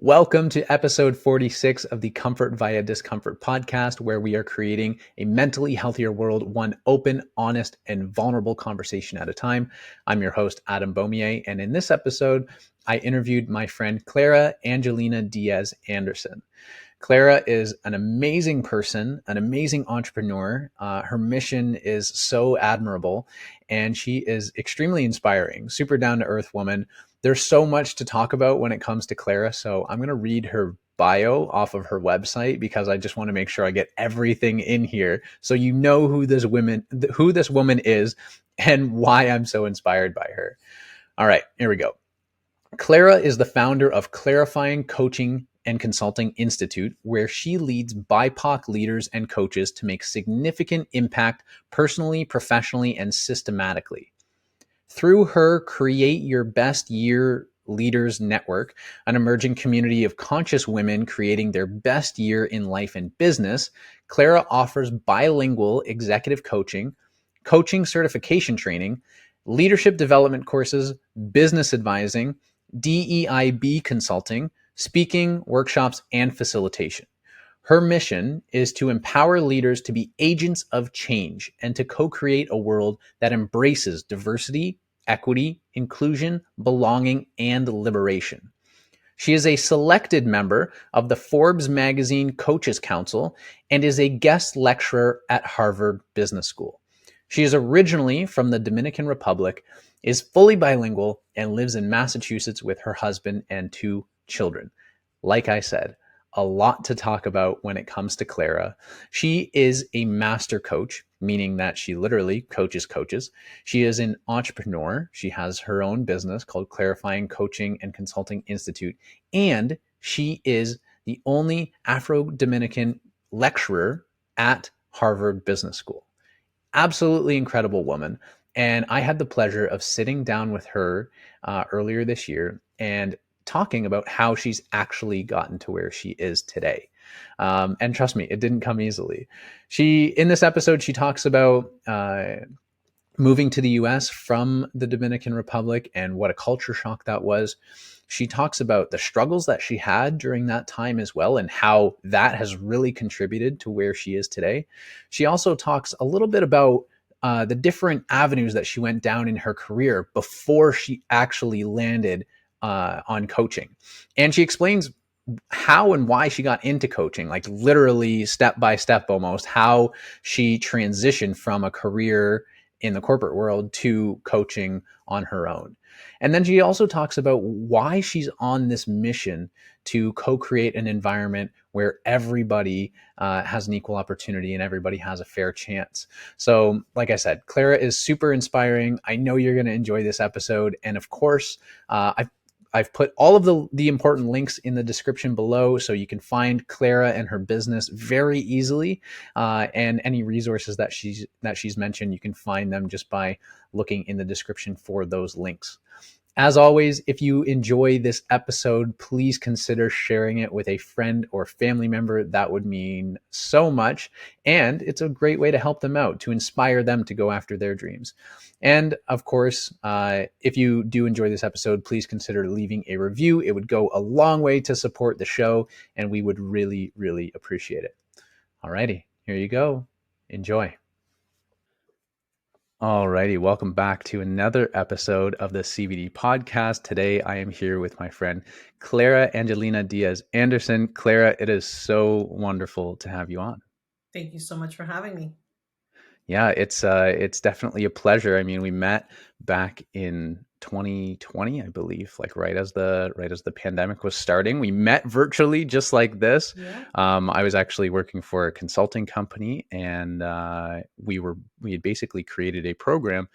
Welcome to episode 46 of the Comfort via Discomfort podcast, where we are creating a mentally healthier world, one open, honest, and vulnerable conversation at a time. I'm your host, Adam Beaumier, and in this episode, I interviewed my friend Clara Angelina Diaz-Anderson. Clara is an amazing person, an amazing entrepreneur. Her mission is so admirable, and she is extremely inspiring, super down-to-earth woman. There's so much to talk about when it comes to Clara, so I'm going to read her bio off of her website because I just want to make sure I get everything in here so you know who this woman is and why I'm so inspired by her. All right, here we go. Clara is the founder of ClaraFying Coaching and Consulting Institute, where she leads BIPOC leaders and coaches to make significant impact personally, professionally, and systematically. Through her Create Your Best Year Leaders Network, an emerging community of conscious women creating their best year in life and business, Clara offers bilingual executive coaching, coaching certification training, leadership development courses, business advising, DEIB consulting, speaking, workshops, and facilitation. Her mission is to empower leaders to be agents of change and to co-create a world that embraces diversity, equity, inclusion, belonging, and liberation. She is a selected member of the Forbes Magazine Coaches Council and is a guest lecturer at Harvard Business School. She is originally from the Dominican Republic, is fully bilingual, and lives in Massachusetts with her husband and 2 children. Like I said, a lot to talk about when it comes to Clara. She is a master coach, meaning that she literally coaches coaches. She is an entrepreneur. She has her own business called ClaraFying Coaching and Consulting Institute. And she is the only Afro-Dominican lecturer at Harvard Business School. Absolutely incredible woman. And I had the pleasure of sitting down with her earlier this year and talking about how she's actually gotten to where she is today. And trust me, it didn't come easily. In this episode, she talks about moving to the US from the Dominican Republic and what a culture shock that was. She talks about the struggles that she had during that time as well and how that has really contributed to where she is today. She also talks a little bit about the different avenues that she went down in her career before she actually landed on coaching. And she explains how and why she got into coaching, like literally step by step almost, how she transitioned from a career in the corporate world to coaching on her own. And then she also talks about why she's on this mission to co-create an environment where everybody has an equal opportunity and everybody has a fair chance. So, like I said, Clara is super inspiring. I know you're going to enjoy this episode. And of course, I've put all of the important links in the description below so you can find Clara and her business very easily. And any resources that she's mentioned, you can find them just by looking in the description for those links. As always, if you enjoy this episode, please consider sharing it with a friend or family member. That would mean so much. And it's a great way to help them out, to inspire them to go after their dreams. And of course, if you do enjoy this episode, please consider leaving a review. It would go a long way to support the show, and we would really, really appreciate it. Alrighty, here you go. Enjoy. Alrighty, welcome back to another episode of the CVD Podcast. Today, I am here with my friend Clara Angelina Diaz-Anderson. Clara, it is so wonderful to have you on. Thank you so much for having me. Yeah, it's definitely a pleasure. I mean, we met back in 2020, I believe, like right as the pandemic was starting. We met virtually just like this. Yeah. I was actually working for a consulting company, and we had basically created a program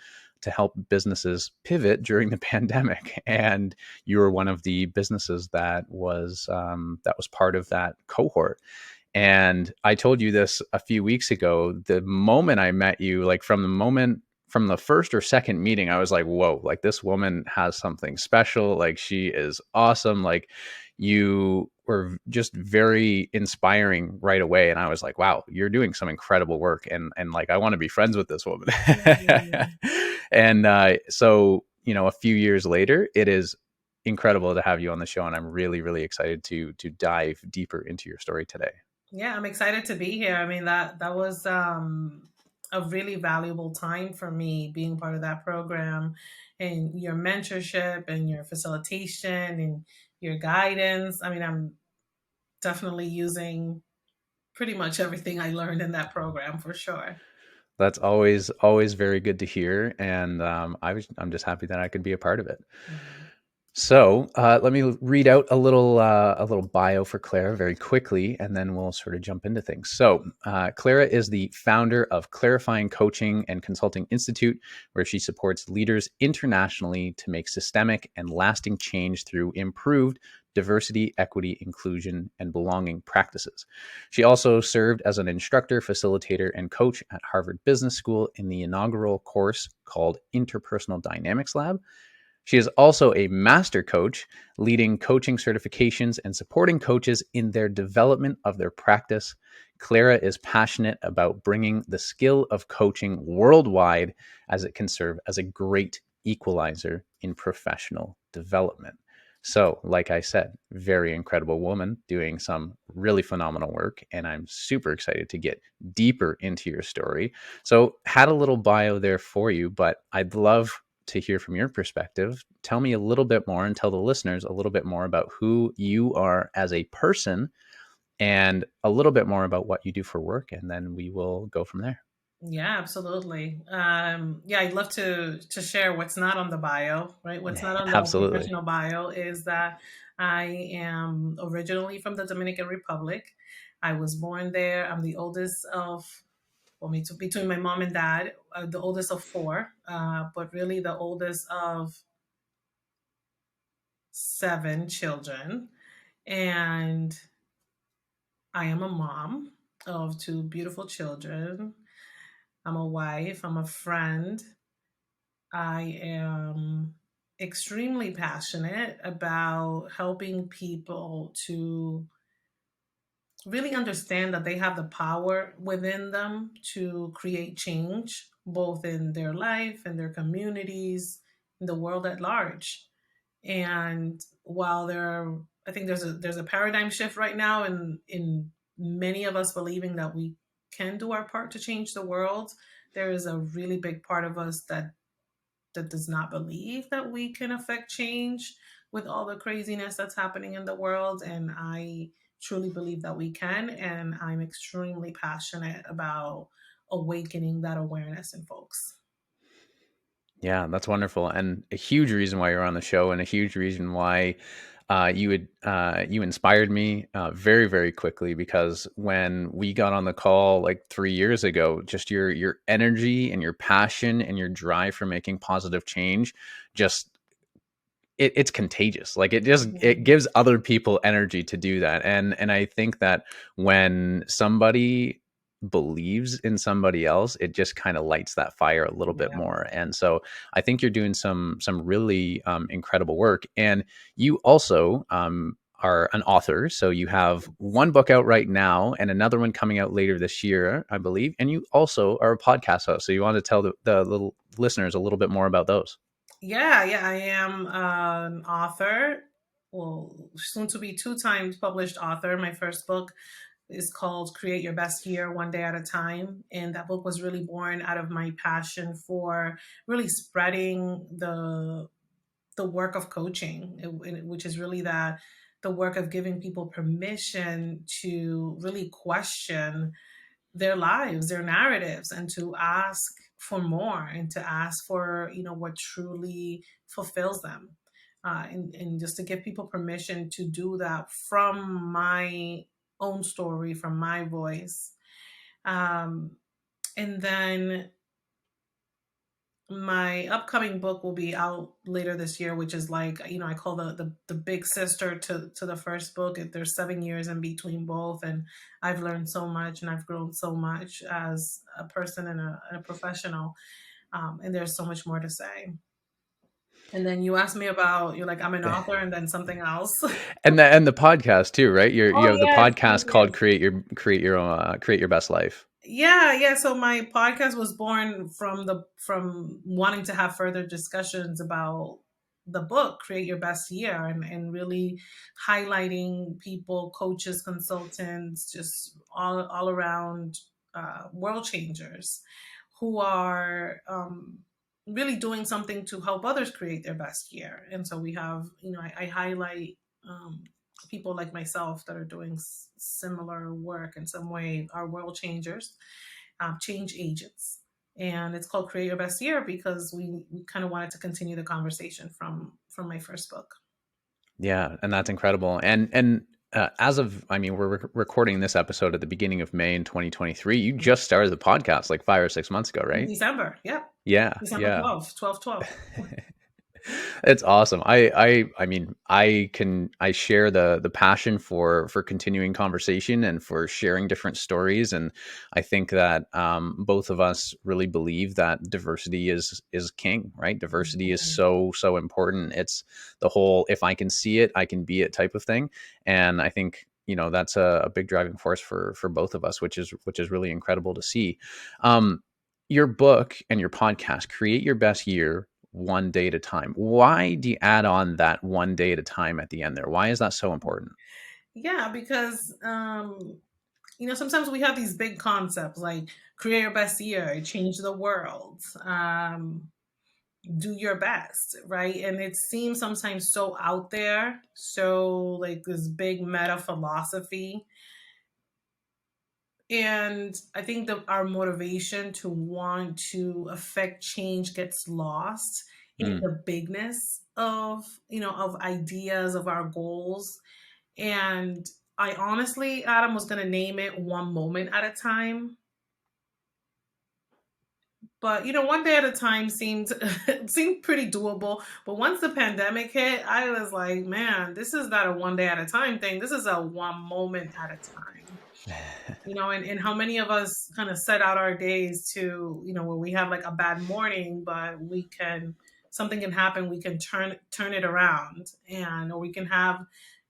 to help businesses pivot during the pandemic. And you were one of the businesses that was part of that cohort. And I told you this a few weeks ago. The moment I met you, like from the first or second meeting, I was like, whoa, like this woman has something special. Like she is awesome. Like you were just very inspiring right away. And I was like, wow, you're doing some incredible work. And like, I want to be friends with this woman. Mm-hmm. And so, a few years later, it is incredible to have you on the show, and I'm really, really excited to dive deeper into your story today. Yeah, I'm excited to be here. I mean, that was a really valuable time for me being part of that program, and your mentorship and your facilitation and your guidance. I mean, I'm definitely using pretty much everything I learned in that program for sure. That's always very good to hear, and I'm just happy that I could be a part of it. Mhm. So let me read out a little bio for Clara very quickly, and then we'll sort of jump into things. So Clara is the founder of ClaraFying Coaching and Consulting Institute, where she supports leaders internationally to make systemic and lasting change through improved diversity, equity, inclusion, and belonging practices. She also served as an instructor, facilitator, and coach at Harvard Business School in the inaugural course called Interpersonal Dynamics Lab. She is also a master coach, leading coaching certifications and supporting coaches in their development of their practice. Clara is passionate about bringing the skill of coaching worldwide, as it can serve as a great equalizer in professional development. So, like I said, very incredible woman doing some really phenomenal work. And I'm super excited to get deeper into your story. So, had a little bio there for you, but I'd love to hear from your perspective. Tell me a little bit more and tell the listeners a little bit more about who you are as a person and a little bit more about what you do for work. And then we will go from there. Yeah, absolutely. Yeah, I'd love to share what's not on the bio, right? What's not on the Absolutely. professional bio is that I am originally from the Dominican Republic. I was born there. I'm the oldest of, well, between my mom and dad, the oldest of four, but really the oldest of seven children. And I am a mom of two beautiful children. I'm a wife. I'm a friend. I am extremely passionate about helping people to really understand that they have the power within them to create change, both in their life and their communities, in the world at large. And while I think there's a paradigm shift right now in many of us believing that we can do our part to change the world. There is a really big part of us that does not believe that we can affect change with all the craziness that's happening in the world. And I truly believe that we can. And I'm extremely passionate about awakening that awareness in folks. Yeah, that's wonderful, and a huge reason why you're on the show, and a huge reason why you inspired me very, very quickly. Because when we got on the call like 3 years ago, just your energy and your passion and your drive for making positive change, just it's contagious. Like it Mhm. gives other people energy to do that. And I think that when somebody believes in somebody else, it just kind of lights that fire a little bit Yeah. more. And so I think you're doing some really incredible work. And you also are an author. So you have one book out right now and another one coming out later this year, I believe. And you also are a podcast host. So you want to tell the little listeners a little bit more about those. Yeah, I am an author. Well, soon to be two times published author. My first book is called Create Your Best Year One Day at a Time. And that book was really born out of my passion for really spreading the work of coaching, which is really the work of giving people permission to really question their lives, their narratives, and to ask for more and to ask for, what truly fulfills them. And just to give people permission to do that from my own story, from my voice. Um, and then my upcoming book will be out later this year, which is like, I call the big sister to the first book. There's 7 years in between both, and I've learned so much and I've grown so much as a person and a professional. And there's so much more to say. And then you asked me about, you're like, I'm an author, and then something else. And the podcast too, right? You Oh have the yes, podcast called yes. Create Your Best Life. Yeah. So my podcast was born from wanting to have further discussions about the book, Create Your Best Year, and really highlighting people, coaches, consultants, just all around world changers who are really doing something to help others create their best year. And so we have, I highlight people like myself that are doing similar work in some way, are world changers, change agents. And it's called Create Your Best Year because we kind of wanted to continue the conversation from my first book. Yeah, and that's incredible. And as of, I mean, we're recording this episode at the beginning of May in 2023. You just started the podcast like 5 or 6 months ago, In right? December, yep. Yeah, December yeah. 12th, 12/12. It's awesome. I mean, I share the passion for continuing conversation and for sharing different stories. And I think that both of us really believe that diversity is king, right? Diversity is Mhm. so important. It's the whole if I can see it, I can be it type of thing. And I think, that's a big driving force for both of us, which is really incredible to see. Um, your book and your podcast, Create Your Best Year one day at a time. Why do you add on that one day at a time at the end there? Why is that so important? Yeah, because sometimes we have these big concepts like create your best year, change the world, do your best, right? And it seems sometimes so out there, so like this big meta philosophy. And I think that our motivation to want to affect change gets lost in Mm. the bigness of ideas, of our goals. And I honestly, Adam, was going to name it one moment at a time. But one day at a time seemed seemed pretty doable. But once the pandemic hit, I was like, man, this is not a one day at a time thing. This is a one moment at a time. And how many of us kind of set out our days to, where we have like a bad morning, but something can happen, we can turn it around, or we can have,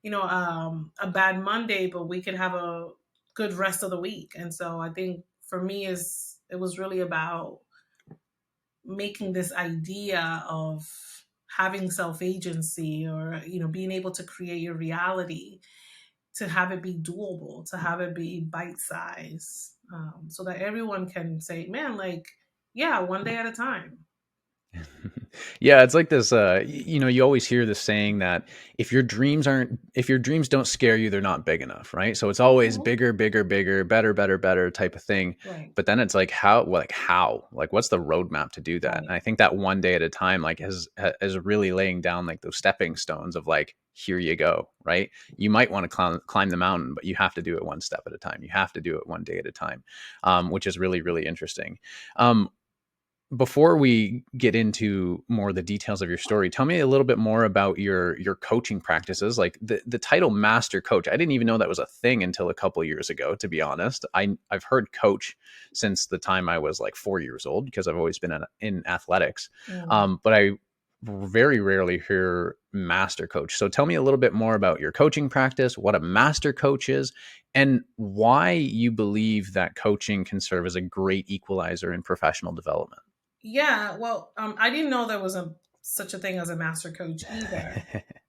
a bad Monday, but we could have a good rest of the week. And so I think for me it was really about making this idea of having self agency, or being able to create your reality, to have it be doable, to have it be bite size, so that everyone can say, man, like, yeah, one day at a time. Yeah, it's like this you always hear this saying that if your dreams don't scare you, they're not big enough, right? So it's always Mhm. bigger, bigger, bigger, better, better, better type of thing. Right, But then it's like how? Like what's the roadmap to do that? right, And I think that one day at a time like is really laying down like those stepping stones of like here you go, right? You might want to climb the mountain, but you have to do it one step at a time. You have to do it one day at a time, which is really, really interesting. Um, before we get into more of the details of your story, tell me a little bit more about your coaching practices. Like the title master coach, I didn't even know that was a thing until a couple of years ago, to be honest. I've heard coach since the time I was like 4 years old because I've always been in athletics. mm. But I very rarely hear master coach. So tell me a little bit more about your coaching practice, what a master coach is, and why you believe that coaching can serve as a great equalizer in professional development. Yeah, well, I didn't know there was a such a thing as a master coach either.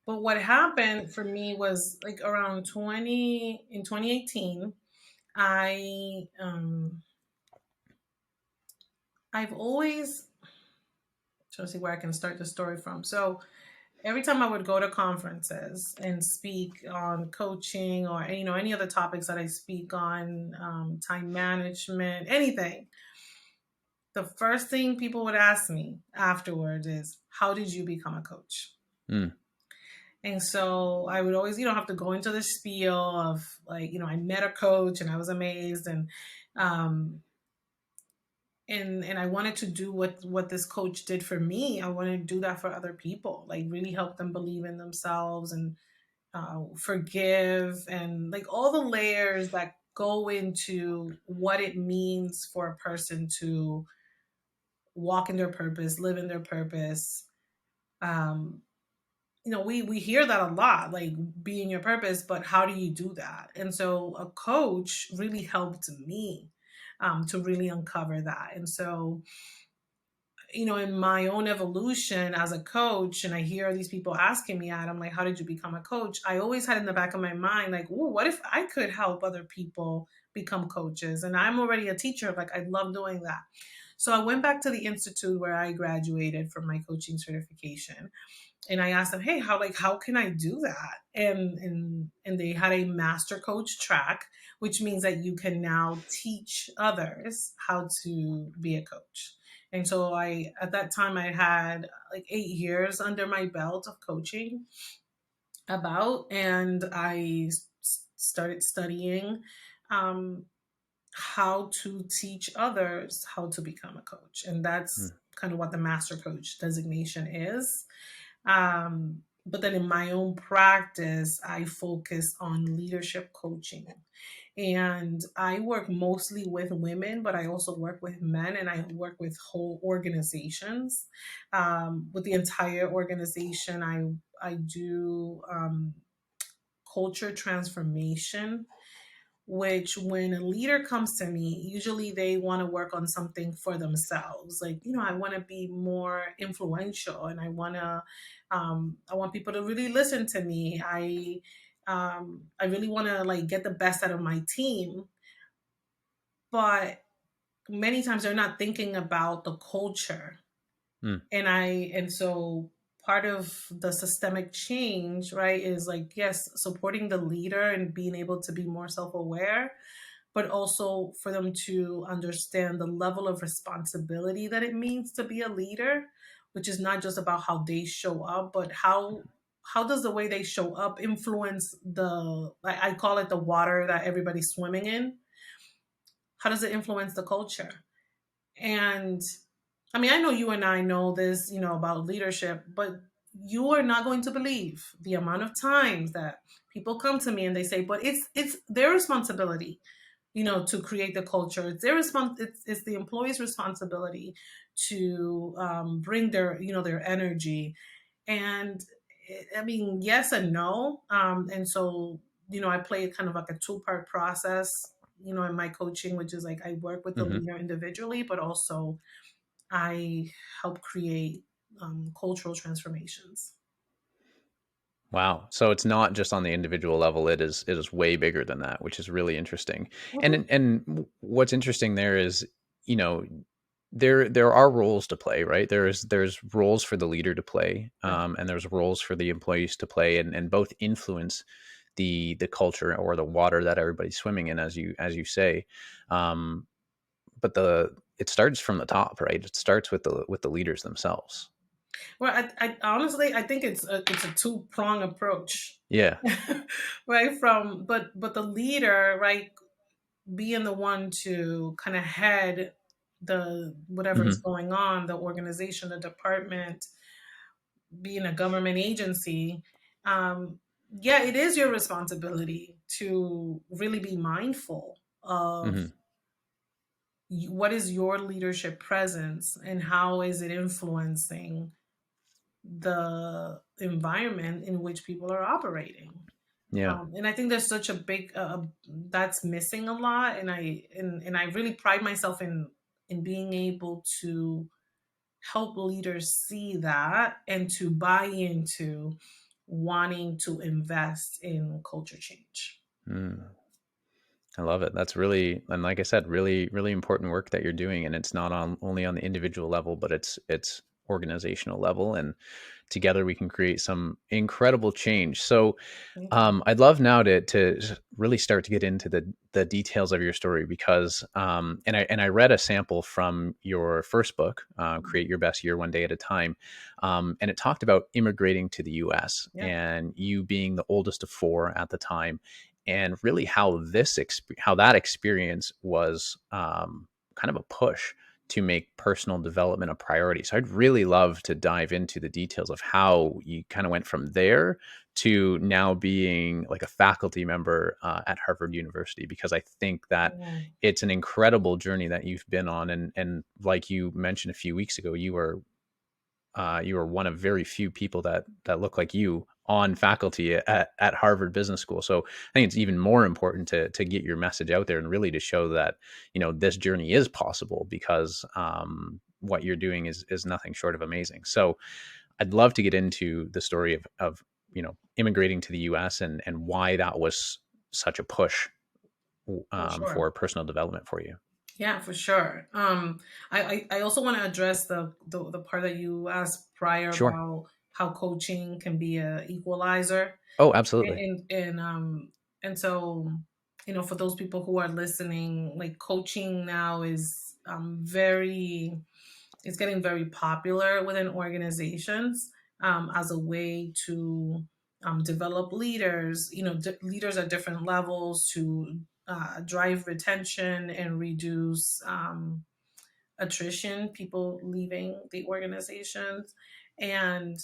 But what happened for me was like around 2018, I I've always trying to see where I can start the story from. So every time I would go to conferences and speak on coaching, or any other topics that I speak on, time management, anything, the first thing people would ask me afterwards is, how did you become a coach? Mm, And so I would always, have to go into the spiel of like, I met a coach and I was amazed, um, and I wanted to do what this coach did for me. I wanted to do that for other people, like really help them believe in themselves, and forgive, and like all the layers that go into what it means for a person to walk in their purpose, live in their purpose. Um, we hear that a lot, like be in your purpose, but how do you do that? And so a coach really helped me to really uncover that. And so in my own evolution as a coach, and I hear these people asking me, Adam, like, how did you become a coach? I always had in the back of my mind, like, oh, what if I could help other people become coaches? And I'm already a teacher. Like, I love doing that. So I went back to the institute where I graduated from my coaching certification, and I asked them, hey, how can I do that? And they had a master coach track, which means that you can now teach others how to be a coach. And so I at that time I had like 8 years under my belt of coaching and I started studying um, how to teach others how to become a coach. And that's Mm. kind of what the master coach designation is. But then in my own practice, I focus on leadership coaching. And I work mostly with women, but I also work with men, and I work with whole organizations. With the entire organization, I do culture transformation, which when a leader comes to me, usually they want to work on something for themselves. Like, I want to be more influential, and I want people to really listen to me. I really want to like get the best out of my team, but many times they're not thinking about the culture. Mm. And so part of the systemic change, right, is like, yes, supporting the leader and being able to be more self-aware, but also for them to understand the level of responsibility that it means to be a leader, which is not just about how they show up, but how does the way they show up influence I call it the water that everybody's swimming in. How does it influence the culture? And I mean, I know you and I know this, about leadership, but you are not going to believe the amount of times that people come to me and they say, but it's their responsibility, to create the culture. It's it's the employee's responsibility to bring their energy. And I mean, yes and no. And so, I play kind of like a two-part process, in my coaching, which is like I work with the Hmm. leader individually, but also I help create cultural transformations. Wow. So it's not just on the individual level. It is way bigger than that, which is really interesting. Mhm. And what's interesting there is, you know, there are roles to play, right? There's roles for the leader to play, Right. and there's roles for the employees to play, and both influence the culture or the water that everybody's swimming in, as you say. Um, but it starts from the top, right? It starts with the leaders themselves. Well, I honestly I think it's a two prong approach, Yeah. right? But the leader, right, being the one to kind of head the whatever is Hmm. going on, the organization, the department, being a government agency. Um, yeah, it is your responsibility to really be mindful of Hmm. what is your leadership presence and how is it influencing the environment in which people are operating. Yeah. And I think there's such a big that's missing a lot, and I really pride myself in being able to help leaders see that and to buy into wanting to invest in culture change. Mm. I love it. That's really, and like I said, really, really important work that you're doing. And it's not only on the individual level, but it's organizational level. And together we can create some incredible change. So Thank you. I'd love now to really start to get into the details of your story because and I read a sample from your first book, Create Your Best Year One Day at a Time, and it talked about immigrating to the U.S. Yeah. and you being the oldest of four at the time, and really how how that experience was kind of a push to make personal development a priority. So I'd really love to dive into the details of how you kind of went from there to now being like a faculty member at Harvard University, because I think that Yeah. it's an incredible journey that you've been on. And like you mentioned a few weeks ago, you are one of very few people that look like you on faculty at Harvard Business School. So I think it's even more important to get your message out there and really to show that, this journey is possible because, what you're doing is nothing short of amazing. So I'd love to get into the story of immigrating to the US and why that was such a push For sure. for personal development for you. Yeah, for sure. I also want to address the part that you asked prior Sure. about how coaching can be a equalizer. Oh, absolutely. And so, for those people who are listening, like coaching now is very it's getting very popular within organizations as a way to develop leaders, leaders at different levels to drive retention and reduce attrition, people leaving the organizations. And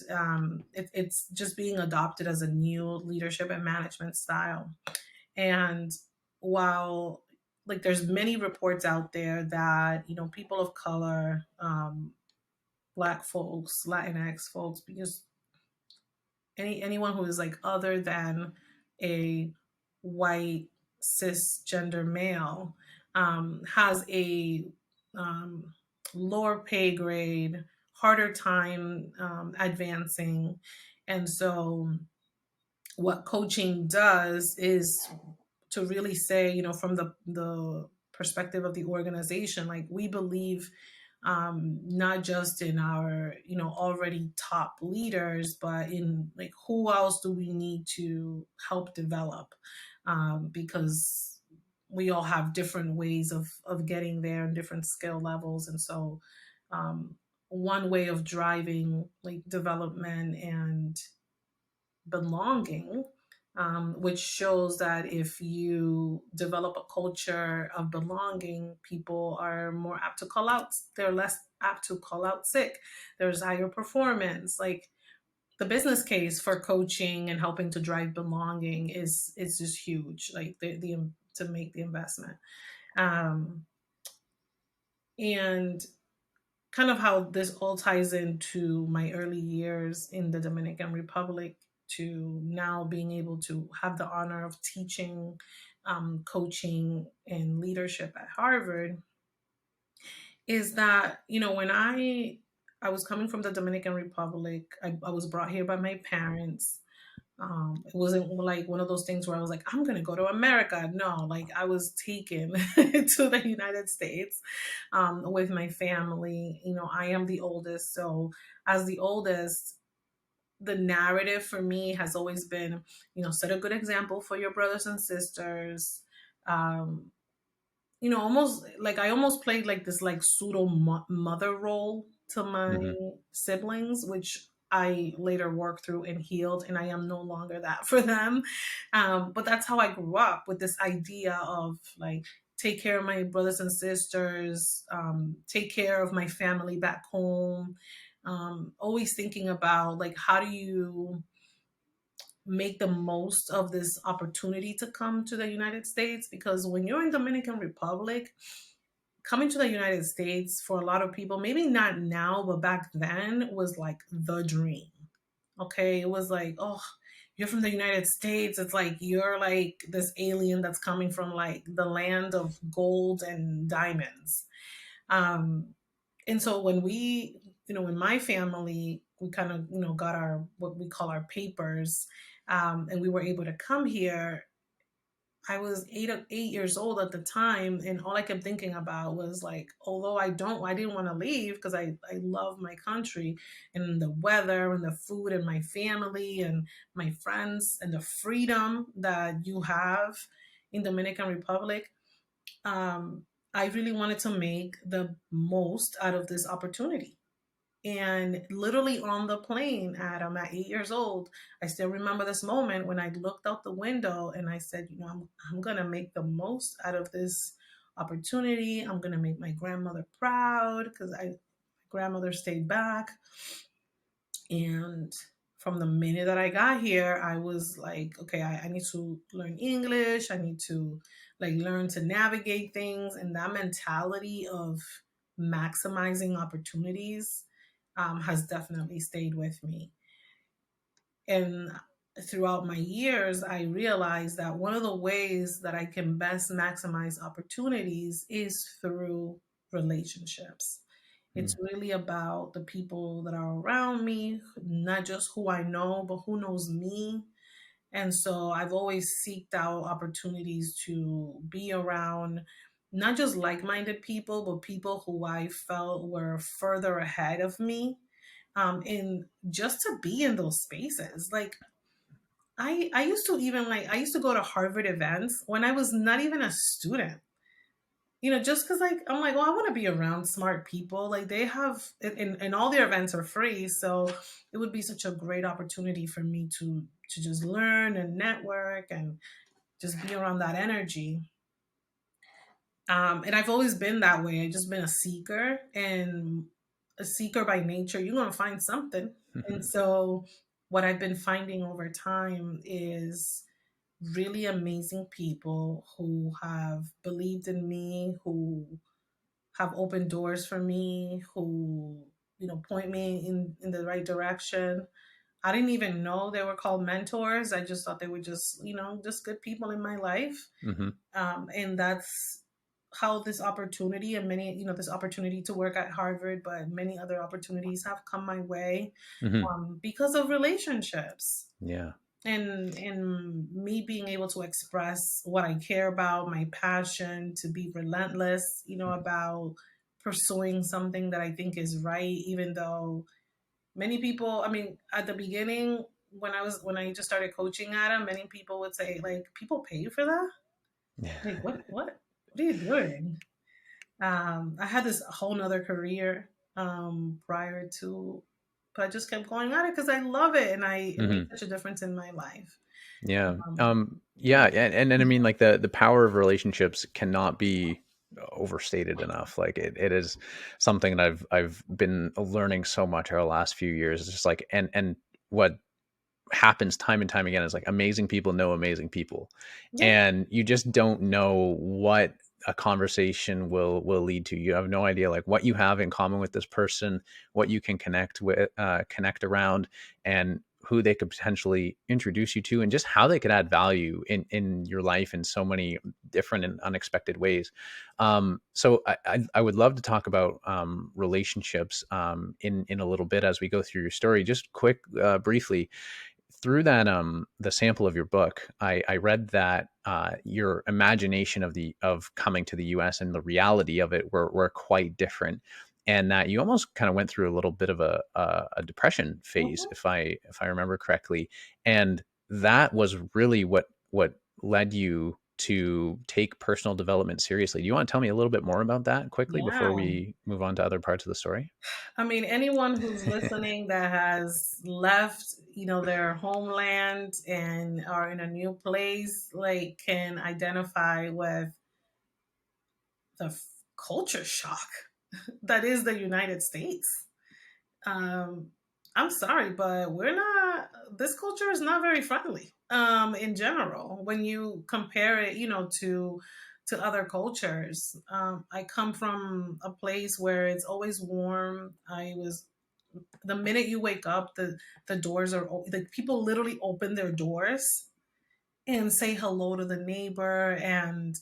it's just being adopted as a new leadership and management style. And while like there's many reports out there that people of color, black folks, Latinx folks, because anyone who is like other than a white cisgender male has a um, lower pay grade, harder time advancing. And so what coaching does is to really say, from the perspective of the organization, like we believe not just in our, already top leaders, but in like who else do we need to help develop, because we all have different ways of getting there and different skill levels. And so one way of driving like development and belonging, which shows that if you develop a culture of belonging, people are more apt to call out, they're less apt to call out sick, there's higher performance. Like the business case for coaching and helping to drive belonging is just huge, like the to make the investment. And kind of how this all ties into my early years in the Dominican Republic to now being able to have the honor of teaching coaching and leadership at Harvard is that, when I was coming from the Dominican Republic, I was brought here by my parents. It wasn't like one of those things where I was like, I'm going to go to America. No, like I was taken to the United States with my family. I am the oldest. So, as the oldest, the narrative for me has always been, set a good example for your brothers and sisters. Um, almost like I almost played like this like pseudo mother role to my Hmm. siblings, which I later worked through and healed, and I am no longer that for them. But that's how I grew up, with this idea of like take care of my brothers and sisters, take care of my family back home. Always thinking about like how do you make the most of this opportunity to come to the United States, because when you're in Dominican Republic, coming to the United States for a lot of people, maybe not now, but back then was like the dream. Okay, it was like, oh, you're from the United States. It's like you're like this alien that's coming from like the land of gold and diamonds. Um, and so when in my family, we kind of, got our, what we call our papers, and we were able to come here. I was 8 years old at the time, and all I kept thinking about was like, although I didn't want to leave because I love my country and the weather and the food and my family and my friends and the freedom that you have in Dominican Republic. I really wanted to make the most out of this opportunity. And literally on the plane, Adam, at 8 years old, I still remember this moment when I looked out the window and I said, I'm going to make the most out of this opportunity. I'm going to make my grandmother proud because my grandmother stayed back. And from the minute that I got here, I was like, okay, I need to learn English. I need to like learn to navigate things. And that mentality of maximizing opportunities has definitely stayed with me. And throughout my years, I realized that one of the ways that I can best maximize opportunities is through relationships. It's really about the people that are around me, not just who I know, but who knows me. And so I've always seeked out opportunities to be around not just like minded people, but people who I felt were further ahead of me. And just to be in those spaces. Like, I used to even like, I used to go to Harvard events when I was not even a student. Just because like I'm like, oh, I want to be around smart people. Like they have, and all their events are free, so it would be such a great opportunity for me to just learn and network and just be around that energy. And I've always been that way. I've just been a seeker, and a seeker by nature. You're gonna find something, and so what I've been finding over time is really amazing people who have believed in me, who have opened doors for me, who point me in the right direction. I didn't even know they were called mentors. I just thought they were just just good people in my life. Hmm. And that's how this opportunity and many this opportunity to work at Harvard, but many other opportunities have come my way Hmm. because of relationships Yeah. and me being able to express what I care about, my passion, to be relentless, about pursuing something that I think is right, even though many people, I mean, at the beginning, when I just started coaching at him, many people would say, like, people pay you for that? Yeah. Like, what are you doing? I had this whole nother career prior to, but I just kept going at it because I love it and it Hmm. makes such a difference in my life. Yeah. Um, Yeah. And I mean, like the power of relationships cannot be overstated enough. Like it is something that I've been learning so much over the last few years. It's just like, and what happens time and time again is like amazing people know amazing people, yeah, and you just don't know what a conversation will lead to. You have no idea like what you have in common with this person, what you can connect around, and who they could potentially introduce you to, and just how they could add value in your life in so many different and unexpected ways. So I would love to talk about relationships in a little bit as we go through your story. Just quick, briefly, through that the sample of your book, I read that your imagination of coming to the US and the reality of it were quite different, and that you almost kind of went through a little bit of a depression phase, mhm, if I remember correctly. And that was really what led you to take personal development seriously. Do you want to tell me a little bit more about that quickly before yeah. we move on to other parts of the story? I mean, anyone who's listening that has left, their homeland and are in a new place, like, can identify with the culture shock that is the United States. um, I'm sorry, but we're not. This culture is not very friendly. In general, when you compare it, to other cultures. I come from a place where it's always warm. I was The minute you wake up, the doors are like people literally open their doors and say hello to the neighbor, and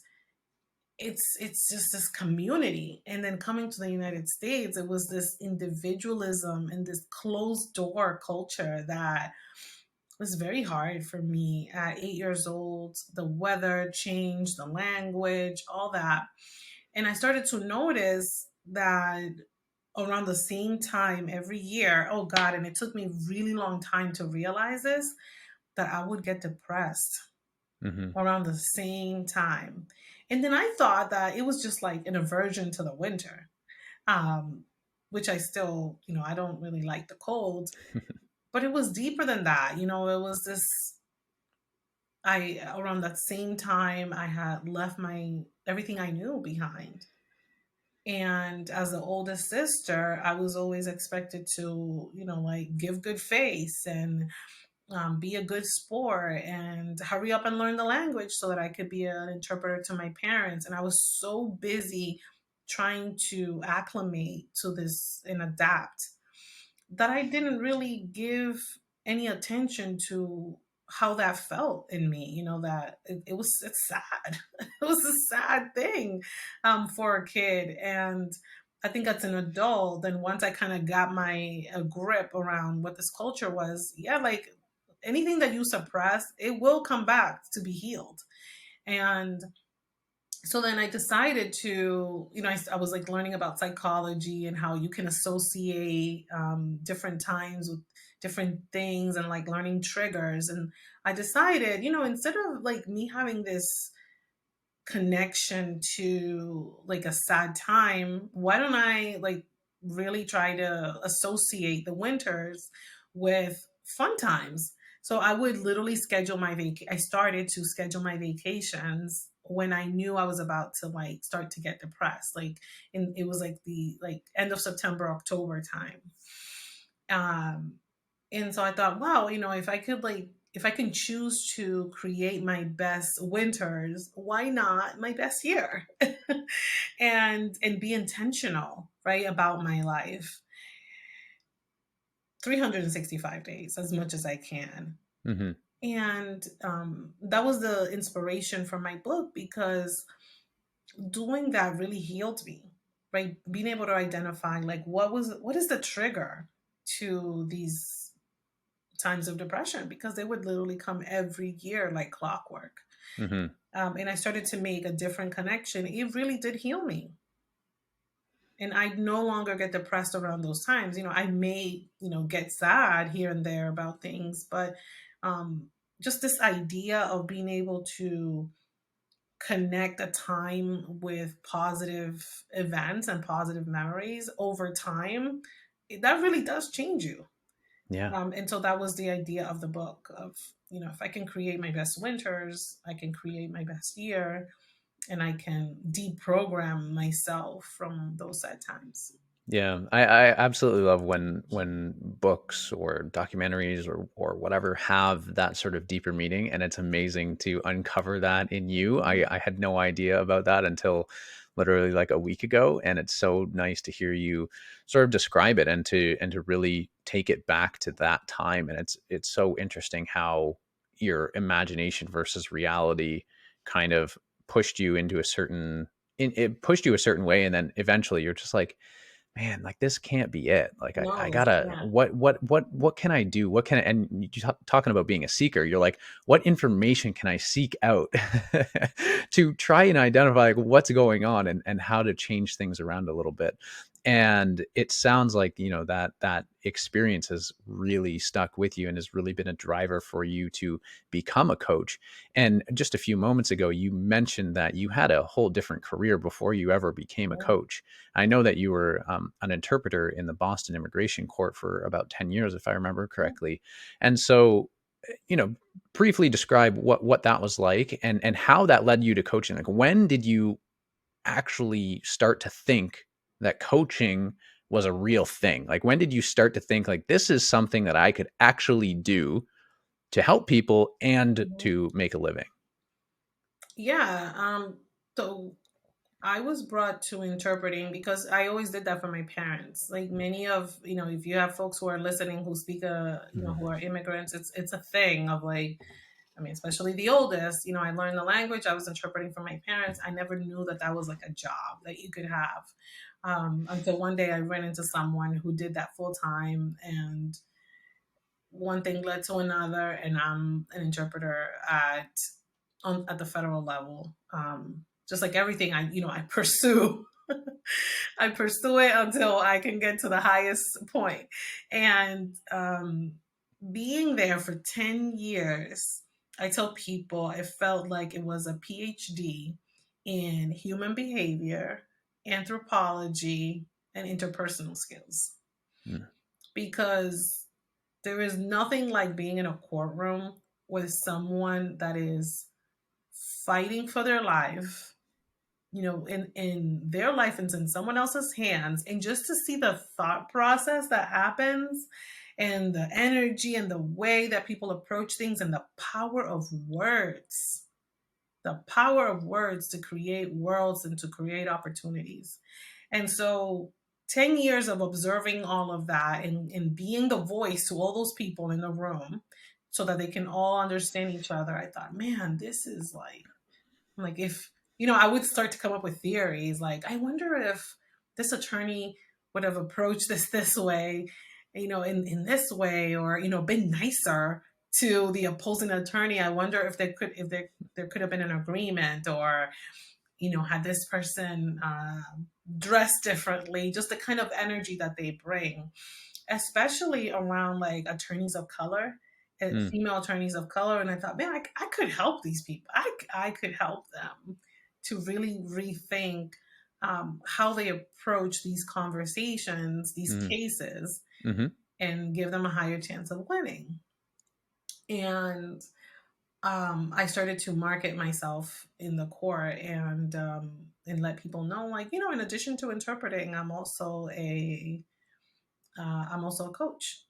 it's just this community. And then coming to the United States, it was this individualism and this closed door culture that was very hard for me at 8 years old. The weather changed, the language, all that. And I started to notice that around the same time every year, oh God, and it took me a really long time to realize this, that I would get depressed Hmm. around the same time. And then I thought that it was just like an aversion to the winter, um, which I still, I don't really like the cold, but it was deeper than that. It was this, around that same time, I had left my everything I knew behind. And as the oldest sister, I was always expected to, like give good face and be a good sport and hurry up and learn the language so that I could be an interpreter to my parents. And I was so busy trying to acclimate to this and adapt that I didn't really give any attention to how that felt in me. That it's sad. It was a sad thing for a kid. And I think as an adult, then once I kind of got my a grip around what this culture was, yeah, like anything that you suppress, it will come back to be healed. And so then I decided to, I was like learning about psychology and how you can associate different times with different things and like learning triggers. And I decided, instead of like me having this connection to like a sad time, why don't I like really try to associate the winters with fun times? So I would literally schedule I started to schedule my vacations when I knew I was about to like start to get depressed. Like it was like the like end of September, October time. Um and so I thought, wow, if I can choose to create my best winters, why not my best year? And be intentional, right, about my life. 365 days, as much as I can. Mm-hmm. And that was the inspiration for my book, because doing that really healed me, right? Being able to identify like what is the trigger to these times of depression, because they would literally come every year like clockwork. Mm-hmm. And I started to make a different connection. It really did heal me. And I no longer get depressed around those times. I may, get sad here and there about things, but um, just this idea of being able to connect a time with positive events and positive memories over time, that really does change you. Yeah. And so that was the idea of the book of, if I can create my best winters, I can create my best year, and I can deprogram myself from those sad times. Yeah, I absolutely love when books or documentaries or whatever have that sort of deeper meaning, and it's amazing to uncover that in you. I had no idea about that until literally like a week ago, and it's so nice to hear you sort of describe it and to really take it back to that time. And it's so interesting how your imagination versus reality kind of pushed you into a certain it pushed you a certain way, and then eventually you're just like, man, like this can't be it. Like I No, gotta, yeah. what can I do? What can I, and you talking about being a seeker, you're like, what information can I seek out to try and identify like, what's going on and how to change things around a little bit. And it sounds like, that experience has really stuck with you and has really been a driver for you to become a coach. And just a few moments ago, you mentioned that you had a whole different career before you ever became a Yeah. coach. I know that you were an interpreter in the Boston Immigration Court for about 10 years, if I remember correctly. And so, briefly describe what that was like and how that led you to coaching. Like, when did you actually start to think that coaching was a real thing? Like, when did you start to think like this is something that I could actually do to help people and Mhm. to make a living? Yeah. So I was brought to interpreting because I always did that for my parents. Like many of, if you have folks who are listening who speak who are immigrants, it's a thing of like, I mean, especially the oldest, I learned the language. I was interpreting for my parents. I never knew that that was like a job that you could have, until one day I ran into someone who did that full time, and one thing led to another, and I'm an interpreter at the federal level. Just like everything I pursue, I pursue it until I can get to the highest point. And being there for 10 years, I tell people it felt like it was a PhD in human behavior, anthropology, and interpersonal skills. Mm. Because there is nothing like being in a courtroom with someone that is fighting for their life, in their life and in someone else's hands, and just to see the thought process that happens and the energy and the way that people approach things and the power of words to create worlds and to create opportunities. And so 10 years of observing all of that and being the voice to all those people in the room so that they can all understand each other, I thought, man, this is like if I would start to come up with theories like, I wonder if this attorney would have approached this way, in this way, or, been nicer to the opposing attorney. I wonder if there could have been an agreement, or, had this person dressed differently, just the kind of energy that they bring, especially around like attorneys of color, Mm, female attorneys of color. And I thought, man, I could help these people. I could help them to really rethink how they approach these conversations, these mm, cases, mm-hmm. and give them a higher chance of winning. And I started to market myself in the court, and let people know, like, in addition to interpreting, I'm also a coach.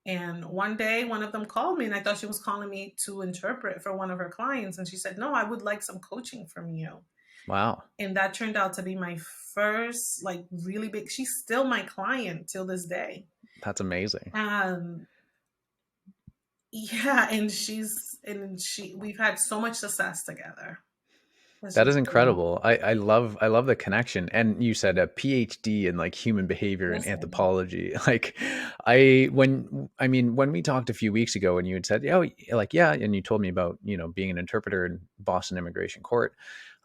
And one day, one of them called me, and I thought she was calling me to interpret for one of her clients. And she said, "No, I would like some coaching from you." Wow. And that turned out to be my first, like, really big. She's still my client till this day. That's amazing. Um, yeah, we've had so much success together. It's That just is been, incredible. I love the connection. And you said a PhD in like human behavior and listen. anthropology. Like when we talked a few weeks ago and you had said, yeah, like, yeah, and you told me about, being an interpreter in Boston Immigration Court,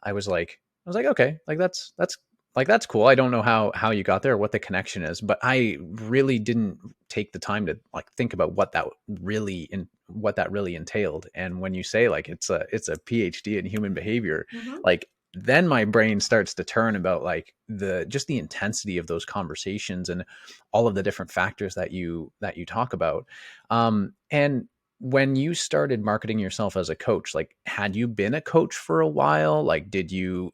I was like, okay, like that's cool. I don't know how you got there or what the connection is, but I really didn't take the time to like think about what that really entailed. And when you say like it's a PhD in human behavior, Mhm. like then my brain starts to turn about like the intensity of those conversations and all of the different factors that you talk about. And when you started marketing yourself as a coach, like had you been a coach for a while? Like did you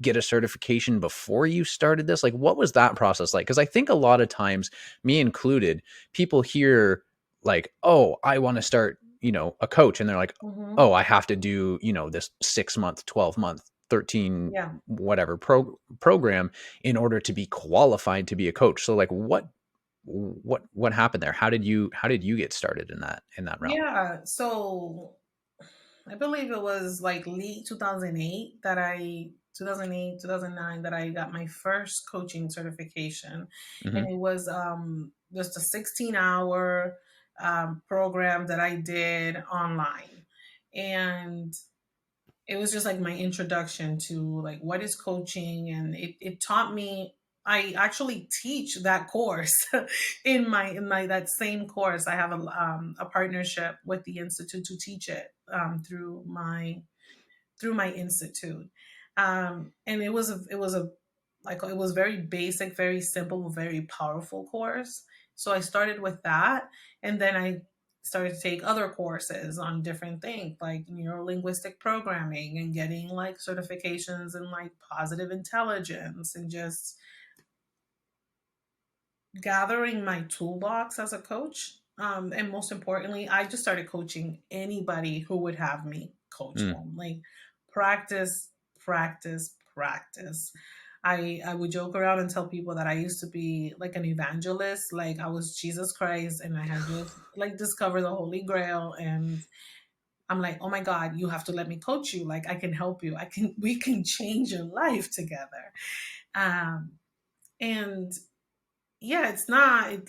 get a certification before you started this? Like what was that process like? Because I think a lot of times, me included, people hear like, oh, I want to start, a coach, and they're like, Mhm. oh, I have to do, this 6 month, 12 month, 13 Yeah. whatever program in order to be qualified to be a coach. So like what happened there? How did you get started in that realm? Yeah. So I believe it was like late 2008 2008, 2009, that I got my first coaching certification. Hmm. And it was just a 16-hour program that I did online. And it was just like my introduction to like what is coaching, and it taught me. I actually teach that course in my that same course. I have a partnership with the institute to teach it through my institute. And it was very basic, very simple, very powerful course. So I started with that, and then I started to take other courses on different things like neuro-linguistic programming, and getting like certifications in like positive intelligence, and just gathering my toolbox as a coach. And most importantly, I just started coaching anybody who would have me coach Mm. them. Like, practice, practice, practice. I would joke around and tell people that I used to be like an evangelist, like I was Jesus Christ, and I had just like discovered the Holy Grail. And I'm like, oh my God, you have to let me coach you. Like, I can help you. We can change your life together. Um, and yeah, it's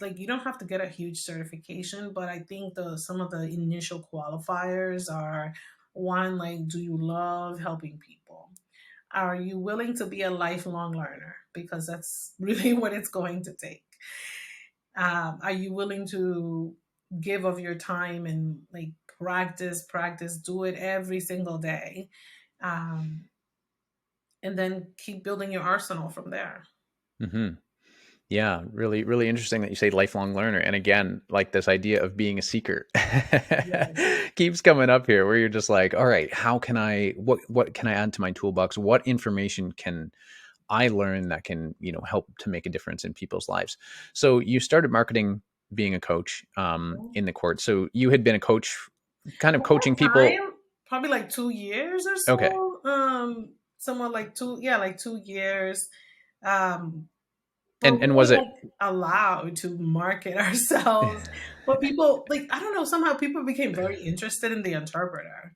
like you don't have to get a huge certification, but I think the some of the initial qualifiers are: one, like, do you love helping people? Are you willing to be a lifelong learner? Because that's really what it's going to take. Are you willing to give of your time and like practice, practice, do it every single day, um, and then keep building your arsenal from there? Hmm. Yeah, really, really interesting that you say lifelong learner. And again, like this idea of being a seeker Yes. keeps coming up here where you're just like, all right, what can I add to my toolbox? What information can I learn that can, help to make a difference in people's lives? So you started marketing being a coach in the court. So you had been a coach, kind of At coaching that people. time, probably like 2 years or Okay. so. Somewhat like like 2 years. Um, but And we was were it, like allowed to market ourselves. But people, like, I don't know, somehow people became very interested in the interpreter.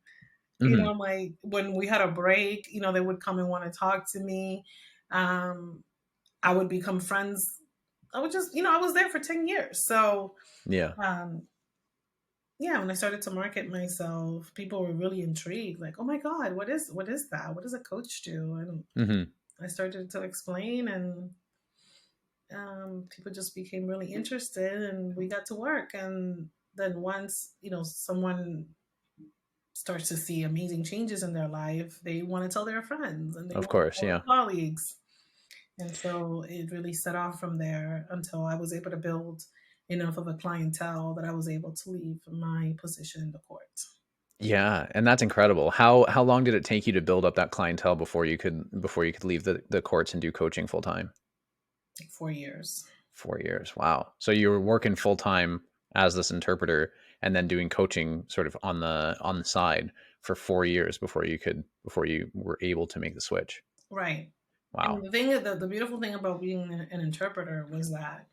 Mhm. Like when we had a break, they would come and want to talk to me. Um, I would become friends. I would just, I was there for 10 years. So, Yeah. um, yeah, when I started to market myself, people were really intrigued. Like, oh my God, what is that? What does a coach do? And Hmm. I started to explain, and people just became really interested, and we got to work. And then once someone starts to see amazing changes in their life, they want to tell their friends and they Of want to course. tell Yeah. their colleagues. And so it really set off from there until I was able to build enough of a clientele that I was able to leave my position in the court. Yeah, and that's incredible. How long did it take you to build up that clientele before you could leave the courts and do coaching full time? Like 4 years. 4 years. Wow. So you were working full time as this interpreter and then doing coaching sort of on the side for 4 years before you were able to make the switch. Right. Wow. And the beautiful thing about being an interpreter was that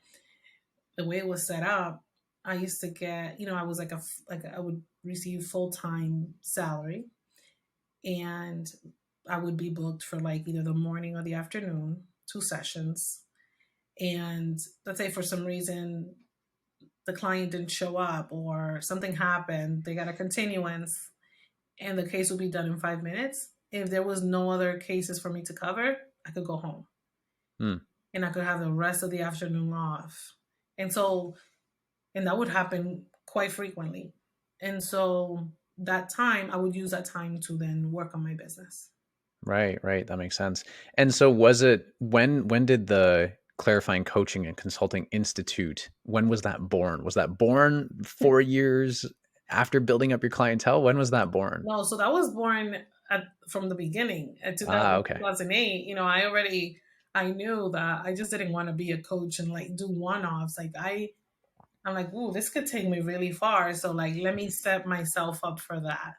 the way it was set up, I used to get, I was like I would receive full time salary, and I would be booked for like either the morning or the afternoon, 2 sessions. And let's say for some reason the client didn't show up or something happened, they got a continuance, and the case would be done in 5 minutes. If there was no other cases for me to cover, I could go home Hmm. and I could have the rest of the afternoon off. And so, and that would happen quite frequently. And so that time, I would use that time to then work on my business. Right, right. That makes sense. And so was it when did the Clarifying Coaching and Consulting Institute, when was that born? Was that born 4 years after building up your clientele? When was that born? No, so that was born from the beginning at Ah, okay. 2008. I knew that I just didn't want to be a coach and like do one-offs. I'm like, ooh, this could take me really far. So like, let me set myself up for that.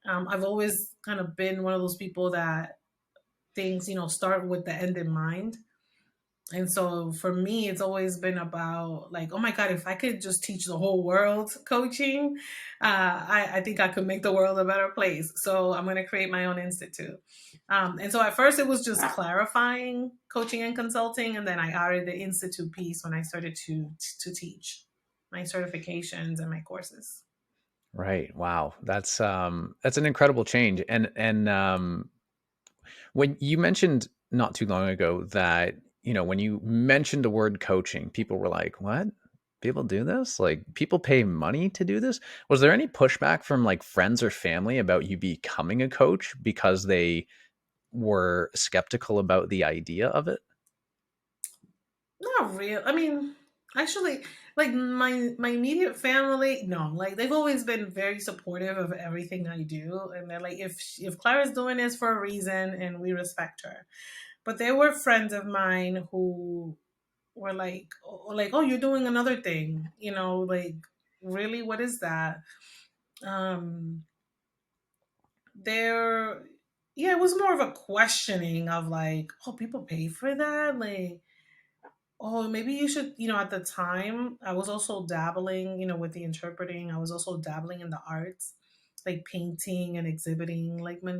I've always kind of been one of those people that things, start with the end in mind. And so for me, it's always been about like, oh my God, if I could just teach the whole world coaching, I think I could make the world a better place. So I'm going to create my own institute. And so at first it was just clarifying coaching and consulting. And then I added the institute piece when I started to teach my certifications and my courses. Right. Wow. That's an incredible change. And when you mentioned not too long ago that, when you mentioned the word coaching, people were like, "What? People do this? Like people pay money to do this?" Was there any pushback from like friends or family about you becoming a coach because they were skeptical about the idea of it? Not real. I mean, actually, like my immediate family, no, like they've always been very supportive of everything I do, and they're like, if Clara's doing this for a reason, and we respect her. But there were friends of mine who were like, oh, you're doing another thing, like really, what is that? Um, there, yeah, it was more of a questioning of like, oh, people pay for that, like oh, maybe you should, at the time, I was also dabbling, with the interpreting. I was also dabbling in the arts, like painting and exhibiting, like my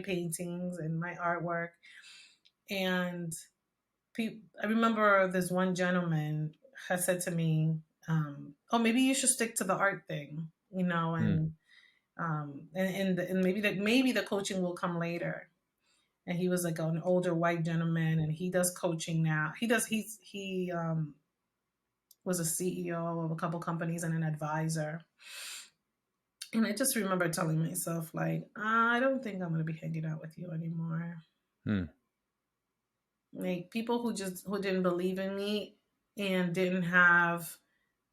paintings and my artwork. And I remember this one gentleman had said to me, oh, maybe you should stick to the art thing, Hmm. and maybe the coaching will come later. And he was like an older white gentleman, and he does coaching now. He was a CEO of a couple companies and an advisor. And I just remember telling myself, like, I don't think I'm going to be hanging out with you anymore. Hmm. Like people who didn't believe in me and didn't have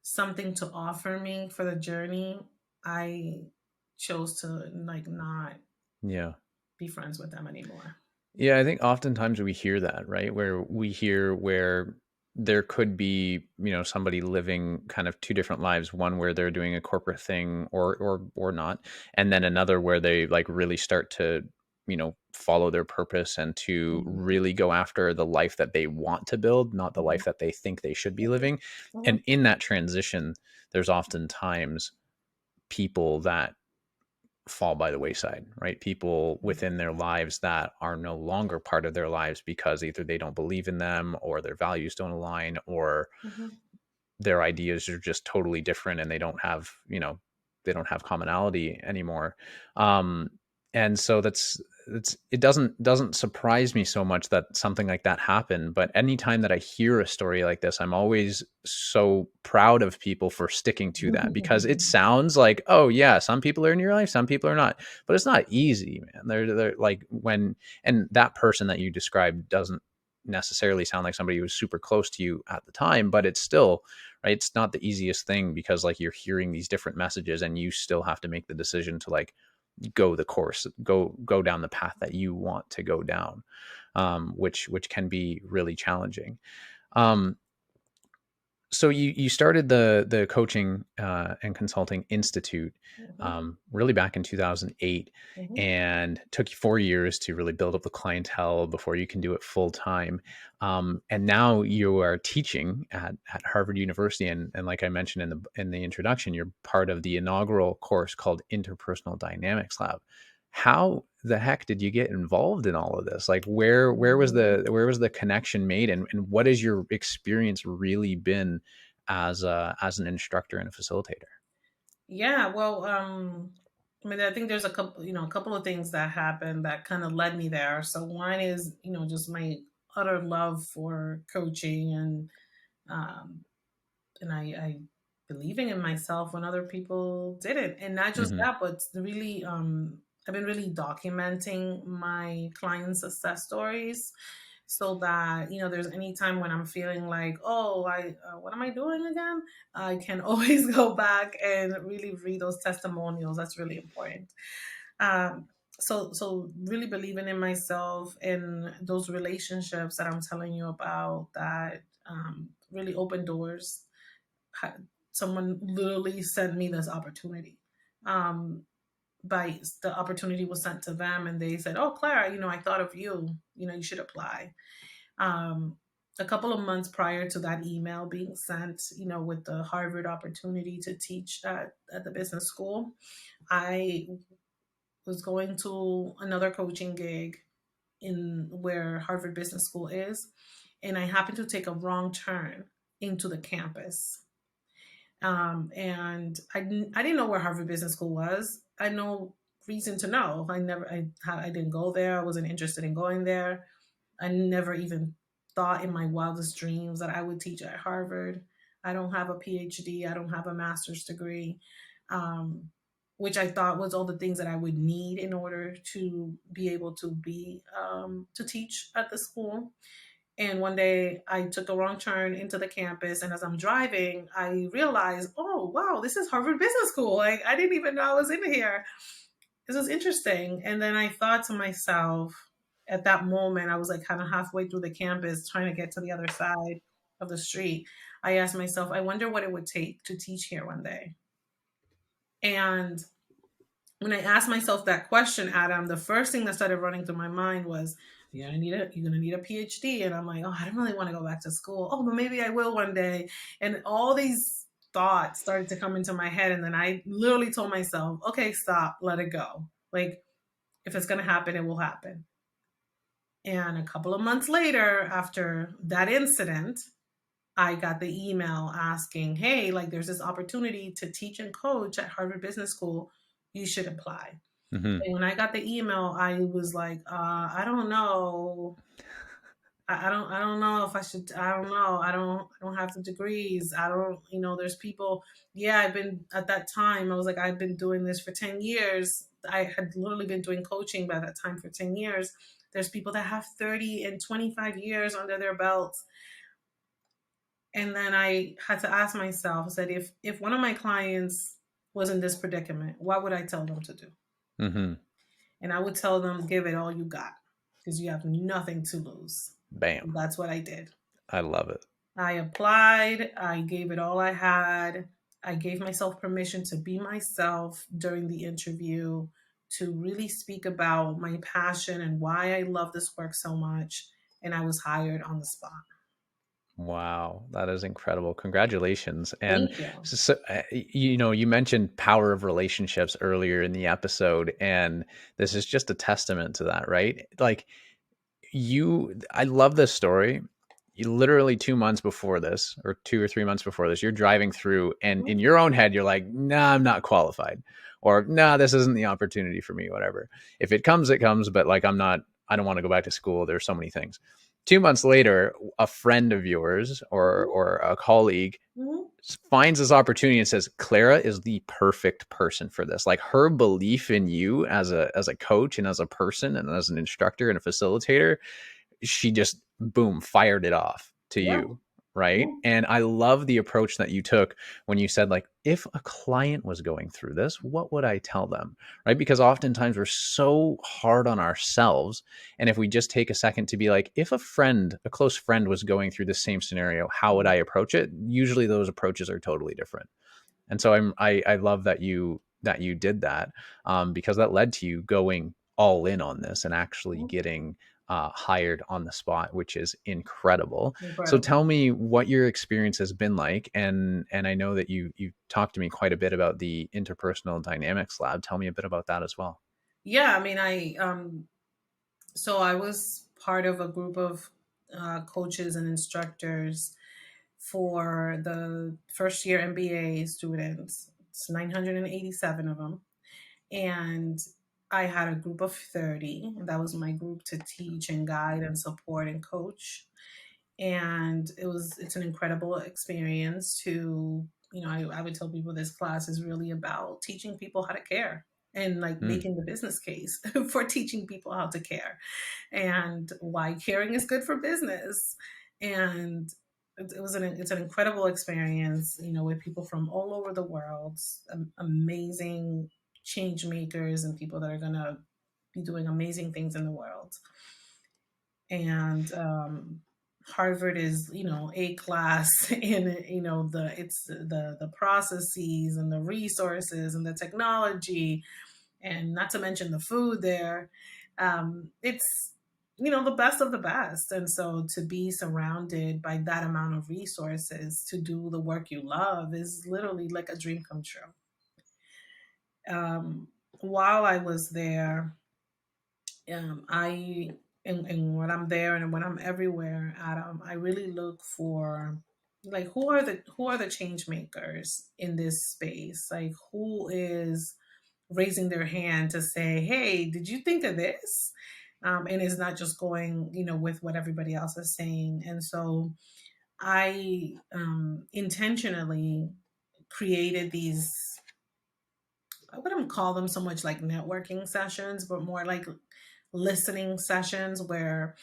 something to offer me for the journey, I chose to like not Yeah. be friends with them anymore. Yeah, I think oftentimes we hear that, right? Where there could be, somebody living kind of two different lives, one where they're doing a corporate thing or not, and then another where they like really start to, follow their purpose and to Mhm. really go after the life that they want to build, not the Mhm. life that they think they should be living. Mhm. And in that transition, there's oftentimes people that fall by the wayside, right? People within their lives that are no longer part of their lives because either they don't believe in them, or their values don't align, or Mhm. their ideas are just totally different, and they don't have commonality anymore. um and so it doesn't surprise me so much that something like that happened. But anytime that I hear a story like this, I'm always so proud of people for sticking to that, because it sounds like, oh yeah, some people are in your life, some people are not. But it's not easy, man. They're like, and that person that you described doesn't necessarily sound like somebody who was super close to you at the time, but it's still, right, it's not the easiest thing, because like you're hearing these different messages, and you still have to make the decision to like go down the path that you want to go down, which can be really challenging. um, so you started the coaching and consulting institute Mhm. really back in 2008, Mhm. and took you 4 years to really build up the clientele before you can do it full time. And now you are teaching at Harvard University, and like I mentioned in the introduction, you're part of the inaugural course called Interpersonal Dynamics Lab. How the heck did you get involved in all of this? Like, where was the connection made, and what has your experience really been as an instructor and a facilitator? Yeah, well, I mean, I think there's a couple of things that happened that kind of led me there. So one is, just my utter love for coaching, um, and I believing in myself when other people didn't, and not just Hmm. that, but really, I've been really documenting my clients' success stories, so that there's any time when I'm feeling like, oh, I what am I doing again? I can always go back and really read those testimonials. That's really important. Um, so really believing in myself and those relationships that I'm telling you about that really open doors. Ha- Someone literally sent me this opportunity. Um, by the opportunity was sent to them, and they said, "Oh, Clara, I thought of you. You should apply." Um, a couple of months prior to that email being sent, with the Harvard opportunity to teach at the business school, I was going to another coaching gig in where Harvard Business School is, and I happened to take a wrong turn into the campus. And I didn't know where Harvard Business School was. I had no reason to know. I didn't go there. I wasn't interested in going there. I never even thought in my wildest dreams that I would teach at Harvard. I don't have a PhD. I don't have a master's degree, um, which I thought was all the things that I would need in order to be able to to teach at the school. And one day I took a wrong turn into the campus. And as I'm driving, I realized, oh, wow, this is Harvard Business School. Like, I didn't even know I was in here. This was interesting. And then I thought to myself, at that moment, I was like kind of halfway through the campus trying to get to the other side of the street. I asked myself, I wonder what it would take to teach here one day. And when I asked myself that question, Adam, the first thing that started running through my mind was, you're gonna need a PhD. And I'm like, oh, I don't really want to go back to school. Oh, but maybe I will one day. And all these thoughts started to come into my head. And then I literally told myself, okay, stop, let it go. Like, if it's gonna happen, it will happen. And a couple of months later, after that incident, I got the email asking, hey, like there's this opportunity to teach and coach at Harvard Business School. You should apply. Hmm. And when I got the email, I was like, I don't know. I don't know if I should. I don't know. I don't have the degrees. I don't. There's people. Yeah, I've been at that time. I was like, I've been doing this for 10 years. I had literally been doing coaching by that time for 10 years. There's people that have 30 and 25 years under their belts. And then I had to ask myself, I said, if one of my clients was in this predicament, what would I tell them to do? Hmm. And I would tell them, give it all you got because you have nothing to lose. Bam. And that's what I did. I love it. I applied, I gave it all I had. I gave myself permission to be myself during the interview, to really speak about my passion and why I love this work so much. And I was hired on the spot. Wow, that is incredible. Congratulations. And Thank you. you mentioned power of relationships earlier in the episode, and this is just a testament to that, right? Like I love this story. You literally 2 months before this, or 2 or 3 months before this, you're driving through, and in Mhm. your own head, you're like, nah, I'm not qualified, or nah, this isn't the opportunity for me, whatever. If it comes, it comes, but like, I don't want to go back to school. There's so many things. 2 months later, a friend of yours Mhm. or a colleague Mhm. finds this opportunity and says, Clara is the perfect person for this. Like, her belief in you as a coach and as a person and as an instructor and a facilitator, she just boom fired it off to Yeah. you, right? Mhm. And I love the approach that you took when you said, like, if a client was going through this, what would I tell them, right? Because oftentimes we're so hard on ourselves, and if we just take a second to be like, if a close friend was going through the same scenario, how would I approach it? Usually those approaches are totally different. And so I love that you did that, because that led to you going all in on this and actually Mhm. getting hired on the spot, which is incredible. So Incredible. tell me what your experience has been like, and I know that you talked to me quite a bit about the interpersonal dynamics lab. Tell me a bit about that as well. Yeah, I mean, so I was part of a group of coaches and instructors for the first year MBA students. It's 987 of them. And I had a group of 30. And that was my group to teach and guide and support and coach. And it's an incredible experience to, I would tell people this class is really about teaching people how to care and like Mm, making the business case for teaching people how to care and why caring is good for business. And it's an incredible experience, with people from all over the world, amazing change makers and people that are going to be doing amazing things in the world. And Harvard is, a class in, the processes and the resources and the technology, and not to mention the food there. It's, the best of the best. And so to be surrounded by that amount of resources to do the work you love is literally like a dream come true. Um, while I was there, and when I'm there and when I'm everywhere, Adam, I really look for like who are the change makers in this space? Like, who is raising their hand to say, "Hey, did you think of this?" And it's not just going, with what everybody else is saying. And so I intentionally created these. I wouldn't call them so much like networking sessions, but more like listening sessions where,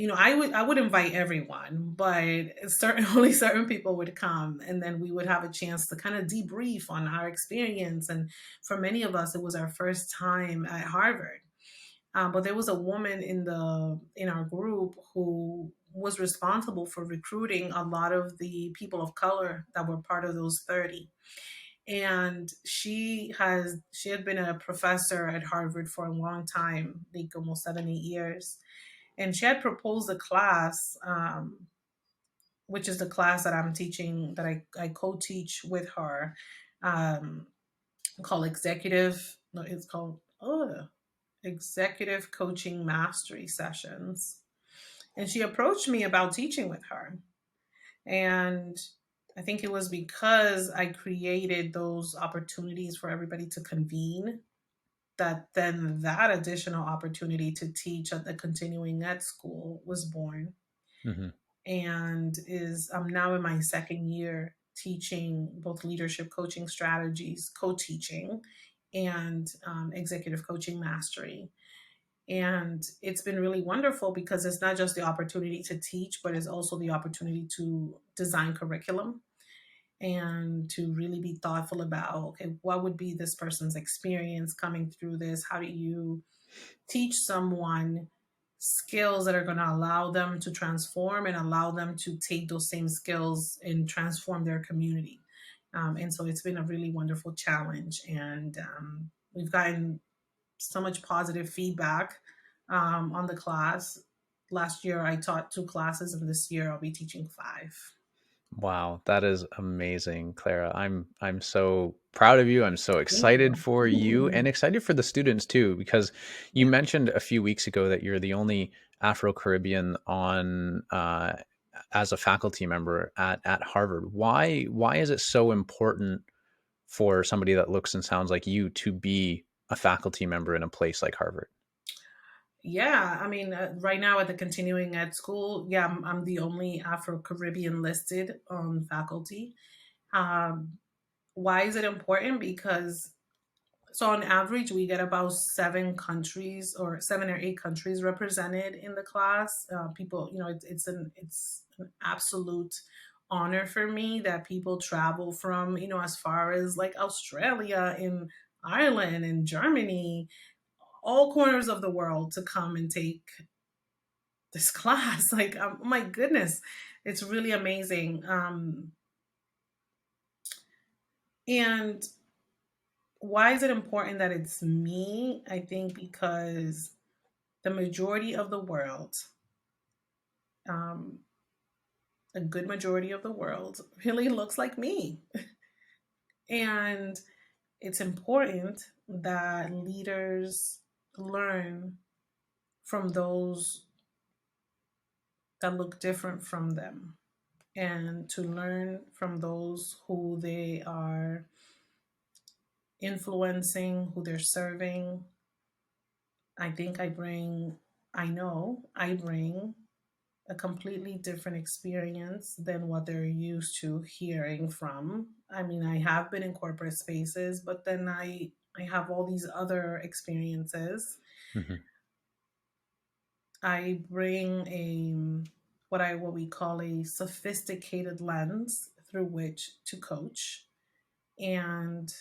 I would invite everyone, but certain only certain people would come, and then we would have a chance to kind of debrief on our experience. And for many of us, it was our first time at Harvard. But there was a woman in our group who was responsible for recruiting a lot of the people of color that were part of those 30. And she had been a professor at Harvard for a long time, like almost 7 8 years, and she had proposed a class, which is the class that I'm teaching, that I co-teach with her, um, called executive. No, it's called executive coaching mastery sessions. And she approached me about teaching with her, and I think it was because I created those opportunities for everybody to convene, that then that additional opportunity to teach at the continuing ed school was born. hmm And I'm now in my second year teaching both leadership coaching strategies, co-teaching, and executive coaching mastery. And it's been really wonderful because it's not just the opportunity to teach, but it's also the opportunity to design curriculum and to really be thoughtful about, okay, what would be this person's experience coming through this? How do you teach someone skills that are going to allow them to transform and allow them to take those same skills and transform their community? And so it's been a really wonderful challenge. And we've gotten so much positive feedback on the class. last year I taught 2 classes, and this year I'll be teaching 5. Wow, that is amazing, Clara. I'm so proud of you. I'm so Thank excited you. for you and excited for the students too, because you Yeah. mentioned a few weeks ago that you're the only Afro-Caribbean on as a faculty member at Harvard. Why is it so important for somebody that looks and sounds like you to be a faculty member in a place like Harvard? Yeah, I mean, right now at the continuing ed school, yeah, I'm the only Afro Caribbean listed on faculty. Um, why is it important? Because so on average, we get about 7 countries or 7 or 8 countries represented in the class. People, it's an absolute honor for me that people travel from, as far as like Australia and Ireland and Germany, all corners of the world to come and take this class. Like, my goodness, it's really amazing. And why is it important that it's me? I think because the majority of the world, um, a good majority of the world, really looks like me. And it's important that leaders learn from those that look different from them, and to learn from those who they are influencing, who they're serving. I think I know I bring a completely different experience than what they're used to hearing from. I mean, I have been in corporate spaces, but then I have all these other experiences. Hmm. I bring a what we call a sophisticated lens through which to coach. And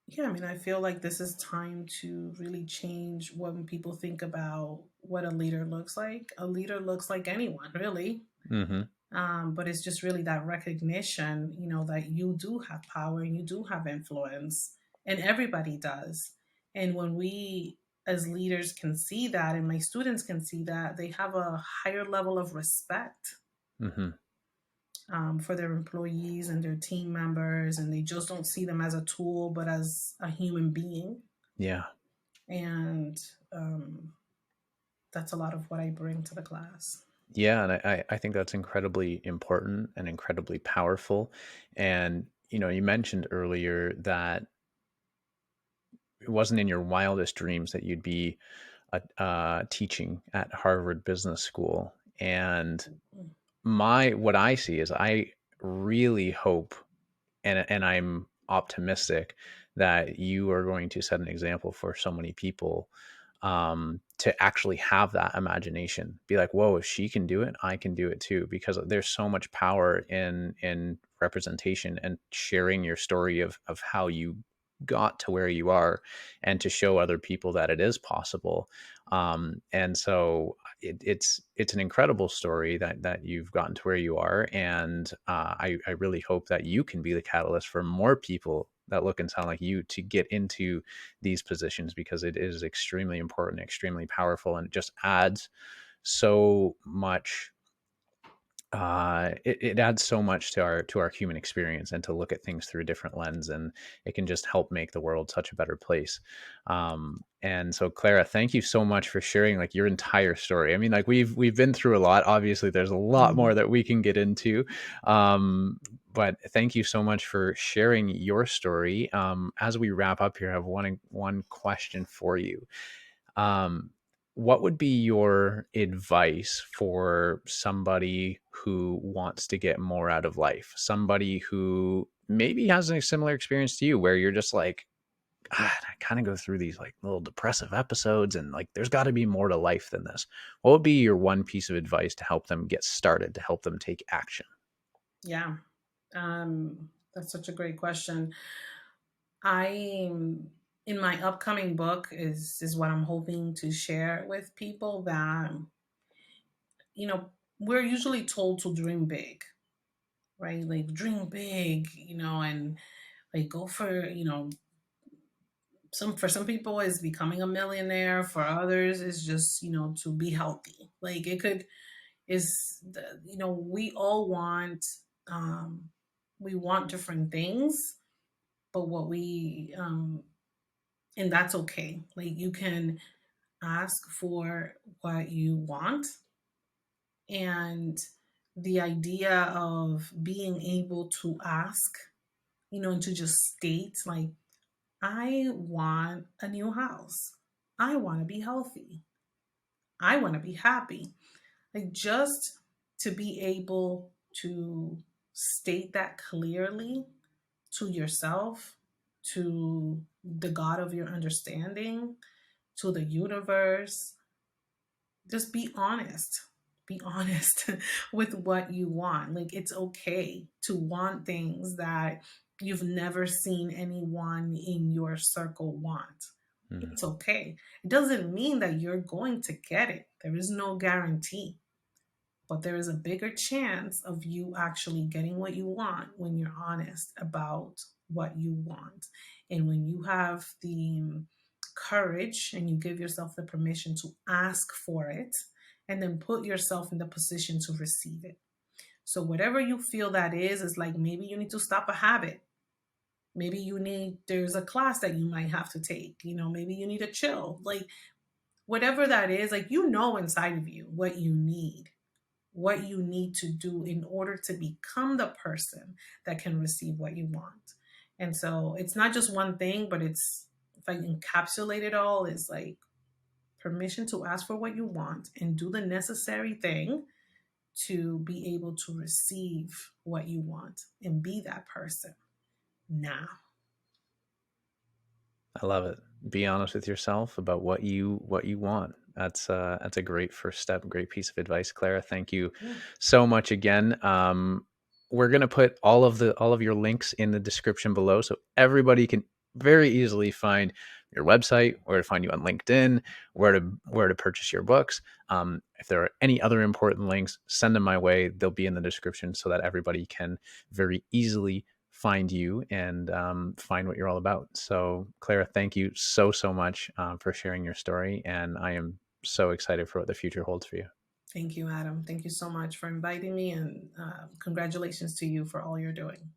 yeah, I mean, I feel like this is time to really change when people think about what a leader looks like. A leader looks like anyone, really. Hmm. But it's just really that recognition, that you do have power and you do have influence, and everybody does. And when we as leaders can see that, and my students can see that, they have a higher level of respect Hmm. for their employees and their team members, and they just don't see them as a tool, but as a human being. Yeah. And um, that's a lot of what I bring to the class. Yeah, and I think that's incredibly important and incredibly powerful. And you mentioned earlier that it wasn't in your wildest dreams that you'd be teaching at Harvard Business School. And what I see is I really hope, and I'm optimistic that you are going to set an example for so many people, to actually have that imagination. Be like, whoa, if she can do it, I can do it too. Because there's so much power in representation and sharing your story of how you got to where you are, and to show other people that it is possible. And so it's an incredible story that you've gotten to where you are, and I really hope that you can be the catalyst for more people that look and sound like you to get into these positions, because it is extremely important, extremely powerful, and it just adds so much. It adds so much to our human experience, and to look at things through a different lens, and it can just help make the world such a better place. And so, Clara, thank you so much for sharing like your entire story. I mean, like we've been through a lot. Obviously, there's a lot more Mhm. that we can get into. But thank you so much for sharing your story. As we wrap up here, I have one question for you. Um, what would be your advice for somebody who wants to get more out of life? Somebody who maybe has a similar experience to you, where you're just like, God, I kind of go through these like little depressive episodes, and like there's got to be more to life than this. What would be your one piece of advice to help them get started, to help them take action? Yeah. That's such a great question. I In my upcoming book is what I'm hoping to share with people, that you know we're usually told to dream big, right? Like, dream big, and like go for For some people is becoming a millionaire. For others is just, to be healthy. Like it could is the, we all want, um we want different things, but what we and that's okay. Like you can ask for what you want, and the idea of being able to ask, and to just state like, I want a new house. I want to be healthy. I want to be happy. Like just to be able to state that clearly to yourself, to the God of your understanding, to the universe. Just be honest. Be honest with what you want. Like it's okay to want things that you've never seen anyone in your circle want. Mm. It's okay. It doesn't mean that you're going to get it. There is no guarantee, but there is a bigger chance of you actually getting what you want when you're honest about what you want. And when you have the courage and you give yourself the permission to ask for it and then put yourself in the position to receive it. So, whatever you feel that is like maybe you need to stop a habit. Maybe there's a class that you might have to take, maybe you need to chill. Like, whatever that is, like, inside of you what you need to do in order to become the person that can receive what you want. And so it's not just one thing, but it's, if I encapsulate it all, is like permission to ask for what you want and do the necessary thing to be able to receive what you want and be that person now. I love it. Be honest with yourself about what you want. That's a great first step, great piece of advice, Clara. Thank you Yeah. so much again. We're gonna put all of your links in the description below, so everybody can very easily find your website, where to find you on LinkedIn, where to purchase your books. If there are any other important links, send them my way. They'll be in the description so that everybody can very easily find you and find what you're all about. So, Clara, thank you so much for sharing your story, and I am so excited for what the future holds for you. Thank you, Adam. Thank you so much for inviting me, and congratulations to you for all you're doing.